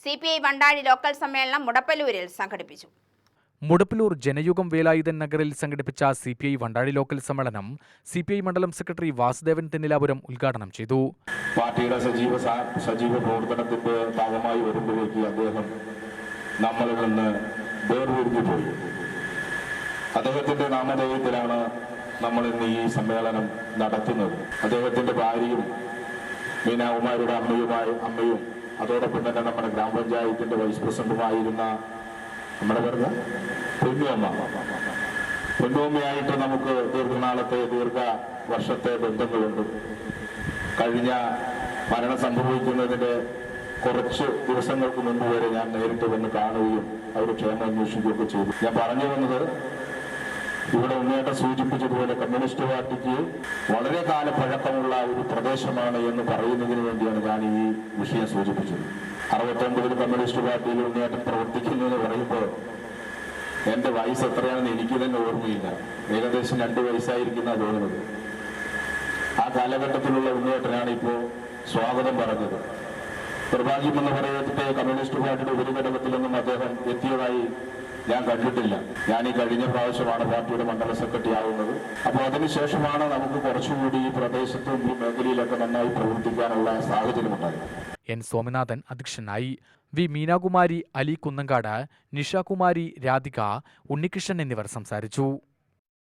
CPI Vandazhy local സമ്മേളനം മുടപ്പല്ലൂരിൽ സംഘടിപ്പിച്ചു. മുടപ്പല്ലൂർ ജനയുഗം വേലായുധൻ നഗറിൽ സംഘടിപ്പിച്ച CPI വണ്ടാഴി ലോക്കൽ സമ്മേളനം CPI മണ്ഡലം സെക്രട്ടറി വാസുദേവൻ തെന്നിലാപുരം ഉദ്ഘാടനം ചെയ്തു. പാർട്ടിയുടെ സജീവ പ്രവർത്തനത്തിന്റെ ഭാഗമായി വരുമ്പോഴേക്ക് അദ്ദേഹം നമ്മളിൽ നിന്ന് വേർപിരിഞ്ഞു പോയി. അദ്ദേഹത്തിന്റെ നാമധേയത്തിലാണ് നമ്മൾ ഇന്ന് ഈ സമ്മേളനം നടത്തുന്നത്. അദ്ദേഹത്തിന്റെ ഭാര്യയും മീനാകുമാരിയുടെ അമ്മയും അതോടൊപ്പം തന്നെ നമ്മുടെ ഗ്രാമപഞ്ചായത്തിന്റെ വൈസ് പ്രസിഡന്റുമായിരുന്ന നമ്മുടെ പേര് പൊന്നൂമ്മയായിട്ട് നമുക്ക് ദീർഘ വർഷത്തെ ബന്ധങ്ങളുണ്ട്. കഴിഞ്ഞ മരണം സംഭവിക്കുന്നതിന്റെ കുറച്ച് ദിവസങ്ങൾക്ക് മുൻപ് വരെ ഞാൻ നേരിട്ട് വന്ന് കാണുകയും അവർ ക്ഷേമം അന്വേഷിക്കുകയൊക്കെ ചെയ്തു. ഞാൻ പറഞ്ഞു വന്നത്, ഇവിടെ ഉന്നേറ്റം സൂചിപ്പിച്ചതുപോലെ കമ്മ്യൂണിസ്റ്റ് പാർട്ടിക്ക് വളരെ കാലപ്പഴക്കമുള്ള ഒരു പ്രദേശമാണ് എന്ന് പറയുന്നതിന് വേണ്ടിയാണ് ഞാൻ ഈ വിഷയം സൂചിപ്പിച്ചത്. 69 കമ്മ്യൂണിസ്റ്റ് പാർട്ടിയിൽ ഉന്നേറ്റം പ്രവർത്തിക്കുന്നു എന്ന് പറയുമ്പോൾ എൻ്റെ വയസ്സ് എത്രയാണെന്ന് എനിക്ക് തന്നെ ഓർമ്മയില്ല. ഏകദേശം 2 വയസ്സായിരിക്കുന്ന തോന്നുന്നത്. ആ കാലഘട്ടത്തിലുള്ള ഉന്നേറ്റനാണ് ഇപ്പോൾ സ്വാഗതം പറഞ്ഞത്. നിർഭാഗ്യമെന്ന് പറയട്ടെ, കമ്മ്യൂണിസ്റ്റ് പാർട്ടിയുടെ ഉപരിഘടകത്തിലൊന്നും അദ്ദേഹം എത്തിയതായി ഞാൻ കണ്ടിട്ടില്ല. ഞാൻ ഈ കഴിഞ്ഞ പ്രാവശ്യമാണ് പാർട്ടിയുടെ മണ്ഡല സെക്രട്ടറി ആവുന്നത്. അപ്പോൾ അതിനുശേഷമാണ് നമുക്ക് കുറച്ചുകൂടി ഈ പ്രദേശത്തും ഈ മേഖലയിലൊക്കെ നന്നായി പ്രവർത്തിക്കാനുള്ള സാഹചര്യമുണ്ടായത്. N. സോമനാഥൻ അധ്യക്ഷനായി. V. മീനാകുമാരി, അലി കുന്നങ്കാട്, നിഷാകുമാരി, രാധിക, ഉണ്ണികൃഷ്ണൻ എന്നിവർ സംസാരിച്ചു.